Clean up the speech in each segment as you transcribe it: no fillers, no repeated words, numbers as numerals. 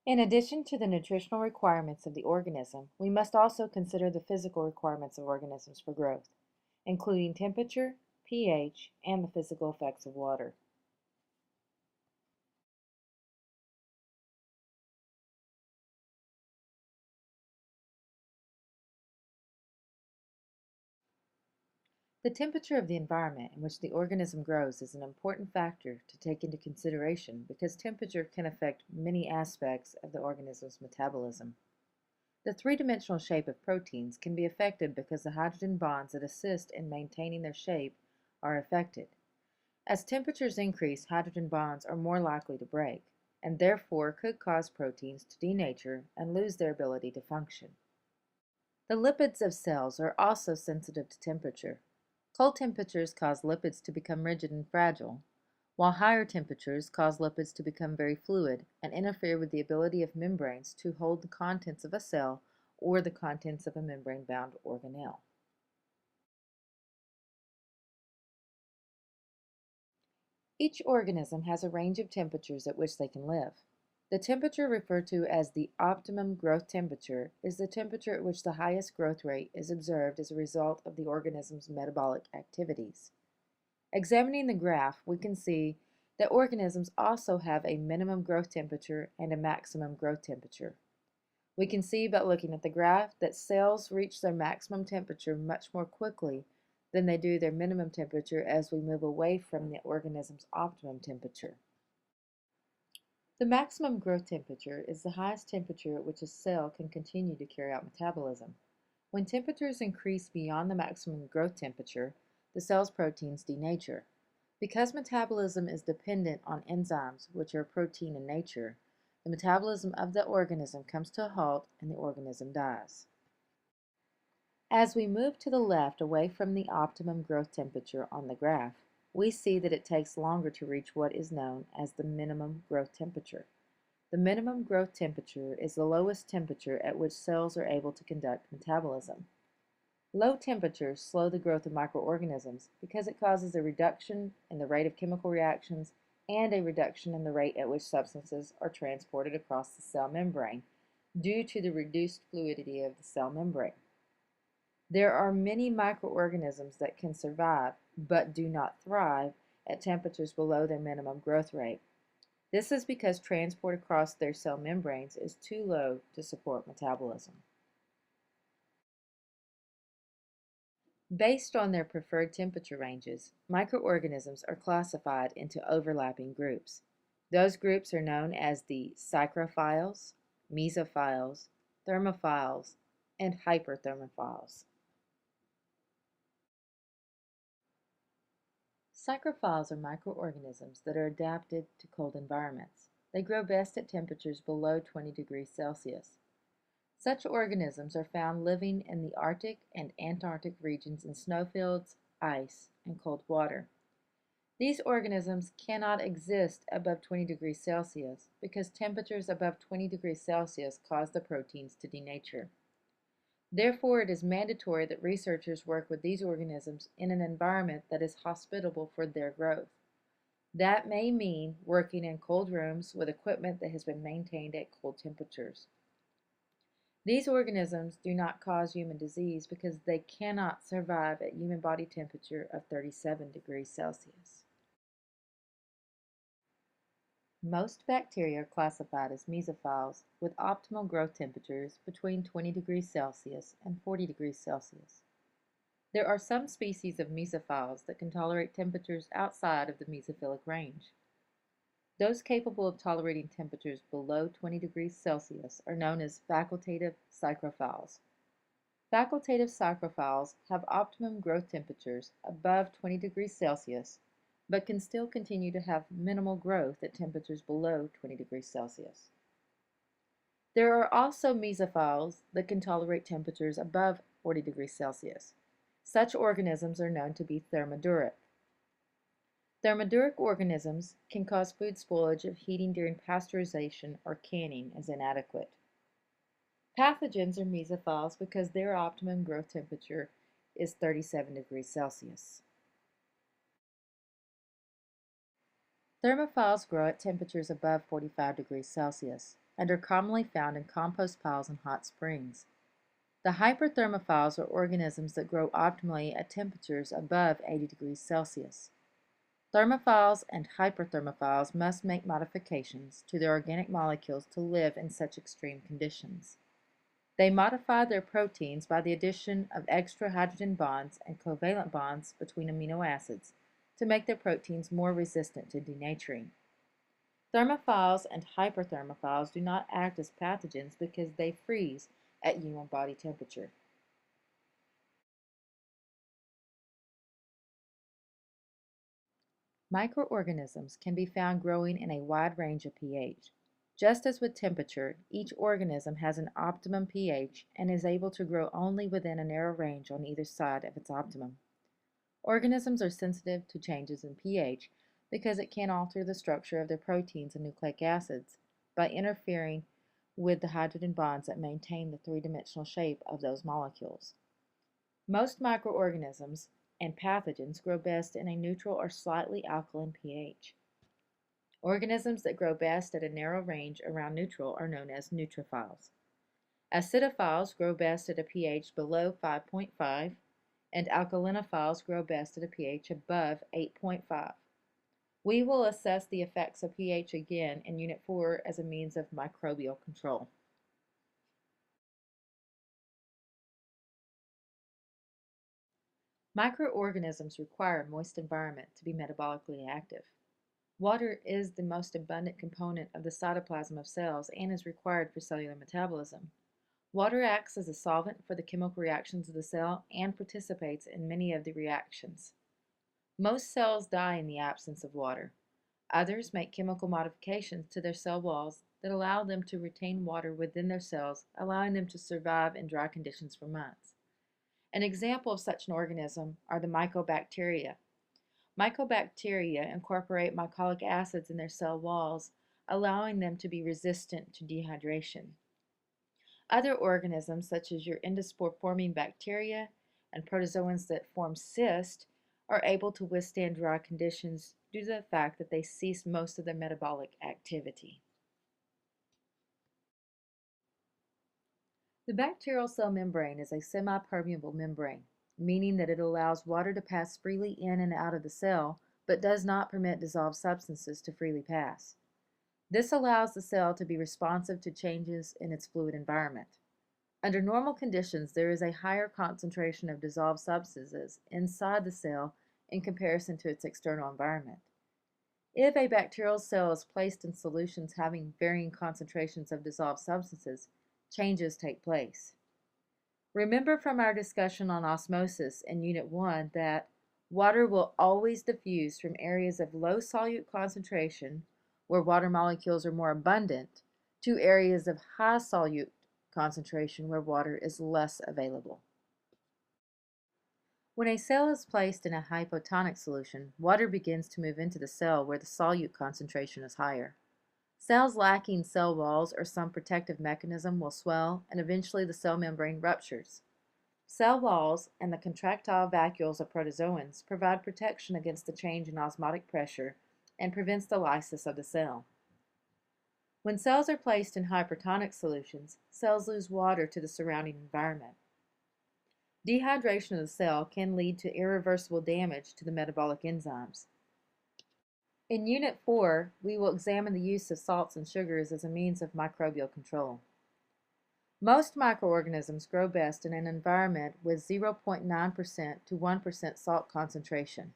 In addition to the nutritional requirements of the organism, we must also consider the physical requirements of organisms for growth, including temperature, pH, and the physical effects of water. The temperature of the environment in which the organism grows is an important factor to take into consideration because temperature can affect many aspects of the organism's metabolism. The three-dimensional shape of proteins can be affected because the hydrogen bonds that assist in maintaining their shape are affected. As temperatures increase, hydrogen bonds are more likely to break, and therefore could cause proteins to denature and lose their ability to function. The lipids of cells are also sensitive to temperature. Cold temperatures cause lipids to become rigid and fragile, while higher temperatures cause lipids to become very fluid and interfere with the ability of membranes to hold the contents of a cell or the contents of a membrane-bound organelle. Each organism has a range of temperatures at which they can live. The temperature referred to as the optimum growth temperature is the temperature at which the highest growth rate is observed as a result of the organism's metabolic activities. Examining the graph, we can see that organisms also have a minimum growth temperature and a maximum growth temperature. We can see by looking at the graph that cells reach their maximum temperature much more quickly than they do their minimum temperature as we move away from the organism's optimum temperature. The maximum growth temperature is the highest temperature at which a cell can continue to carry out metabolism. When temperatures increase beyond the maximum growth temperature, the cell's proteins denature. Because metabolism is dependent on enzymes, which are protein in nature, the metabolism of the organism comes to a halt and the organism dies. As we move to the left away from the optimum growth temperature on the graph, we see that it takes longer to reach what is known as the minimum growth temperature. The minimum growth temperature is the lowest temperature at which cells are able to conduct metabolism. Low temperatures slow the growth of microorganisms because it causes a reduction in the rate of chemical reactions and a reduction in the rate at which substances are transported across the cell membrane due to the reduced fluidity of the cell membrane. There are many microorganisms that can survive but do not thrive at temperatures below their minimum growth rate. This is because transport across their cell membranes is too low to support metabolism. Based on their preferred temperature ranges, microorganisms are classified into overlapping groups. Those groups are known as the psychrophiles, mesophiles, thermophiles, and hyperthermophiles. Psychrophiles are microorganisms that are adapted to cold environments. They grow best at temperatures below 20 degrees Celsius. Such organisms are found living in the Arctic and Antarctic regions in snowfields, ice, and cold water. These organisms cannot exist above 20 degrees Celsius because temperatures above 20 degrees Celsius cause the proteins to denature. Therefore, it is mandatory that researchers work with these organisms in an environment that is hospitable for their growth. That may mean working in cold rooms with equipment that has been maintained at cold temperatures. These organisms do not cause human disease because they cannot survive at human body temperature of 37 degrees Celsius. Most bacteria are classified as mesophiles with optimal growth temperatures between 20 degrees Celsius and 40 degrees Celsius. There are some species of mesophiles that can tolerate temperatures outside of the mesophilic range. Those capable of tolerating temperatures below 20 degrees Celsius are known as facultative psychrophiles. Facultative psychrophiles have optimum growth temperatures above 20 degrees Celsius but can still continue to have minimal growth at temperatures below 20 degrees Celsius. There are also mesophiles that can tolerate temperatures above 40 degrees Celsius. Such organisms are known to be thermoduric. Thermoduric organisms can cause food spoilage if heating during pasteurization or canning is inadequate. Pathogens are mesophiles because their optimum growth temperature is 37 degrees Celsius. Thermophiles grow at temperatures above 45 degrees Celsius. and are commonly found in compost piles and hot springs. The hyperthermophiles are organisms that grow optimally at temperatures above 80 degrees Celsius. Thermophiles and hyperthermophiles must make modifications to their organic molecules to live in such extreme conditions. They modify their proteins by the addition of extra hydrogen bonds and covalent bonds between amino acids to make their proteins more resistant to denaturing. Thermophiles and hyperthermophiles do not act as pathogens because they freeze at human body temperature. Microorganisms can be found growing in a wide range of pH. Just as with temperature, each organism has an optimum pH and is able to grow only within a narrow range on either side of its optimum. Organisms are sensitive to changes in pH because it can alter the structure of their proteins and nucleic acids by interfering with the hydrogen bonds that maintain the three-dimensional shape of those molecules. Most microorganisms and pathogens grow best in a neutral or slightly alkaline pH. Organisms that grow best at a narrow range around neutral are known as neutrophiles. Acidophiles grow best at a pH below 5.5, and alkalinophiles grow best at a pH above 8.5. We will assess the effects of pH again in Unit 4 as a means of microbial control. Microorganisms require a moist environment to be metabolically active. Water is the most abundant component of the cytoplasm of cells and is required for cellular metabolism. Water acts as a solvent for the chemical reactions of the cell and participates in many of the reactions. Most cells die in the absence of water. Others make chemical modifications to their cell walls that allow them to retain water within their cells, allowing them to survive in dry conditions for months. An example of such an organism are the mycobacteria. Mycobacteria incorporate mycolic acids in their cell walls, allowing them to be resistant to dehydration. Other organisms, such as your endospore-forming bacteria and protozoans that form cysts, are able to withstand dry conditions due to the fact that they cease most of their metabolic activity. The bacterial cell membrane is a semi-permeable membrane, meaning that it allows water to pass freely in and out of the cell, but does not permit dissolved substances to freely pass. This allows the cell to be responsive to changes in its fluid environment. Under normal conditions, there is a higher concentration of dissolved substances inside the cell in comparison to its external environment. If a bacterial cell is placed in solutions having varying concentrations of dissolved substances, changes take place. Remember from our discussion on osmosis in Unit 1 that water will always diffuse from areas of low solute concentration, where water molecules are more abundant, to areas of high solute concentration where water is less available. When a cell is placed in a hypotonic solution, water begins to move into the cell where the solute concentration is higher. Cells lacking cell walls or some protective mechanism will swell, and eventually the cell membrane ruptures. Cell walls and the contractile vacuoles of protozoans provide protection against the change in osmotic pressure and prevents the lysis of the cell. When cells are placed in hypertonic solutions, cells lose water to the surrounding environment. Dehydration of the cell can lead to irreversible damage to the metabolic enzymes. In Unit 4, we will examine the use of salts and sugars as a means of microbial control. Most microorganisms grow best in an environment with 0.9% to 1% salt concentration,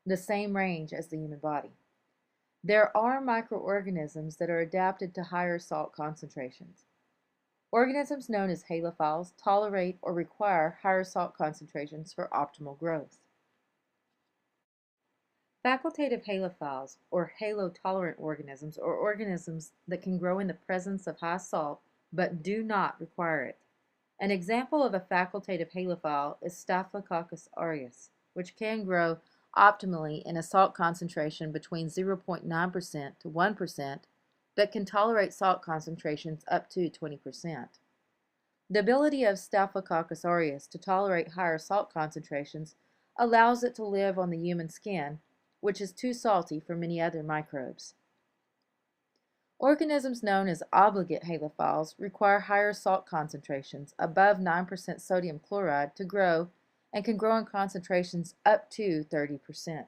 the same range as the human body. There are microorganisms that are adapted to higher salt concentrations. Organisms known as halophiles tolerate or require higher salt concentrations for optimal growth. Facultative halophiles, or halotolerant organisms, are organisms that can grow in the presence of high salt but do not require it. An example of a facultative halophile is Staphylococcus aureus, which can grow optimally in a salt concentration between 0.9% to 1%, but can tolerate salt concentrations up to 20%. The ability of Staphylococcus aureus to tolerate higher salt concentrations allows it to live on the human skin, which is too salty for many other microbes. Organisms known as obligate halophiles require higher salt concentrations, above 9% sodium chloride, to grow and can grow in concentrations up to 30%.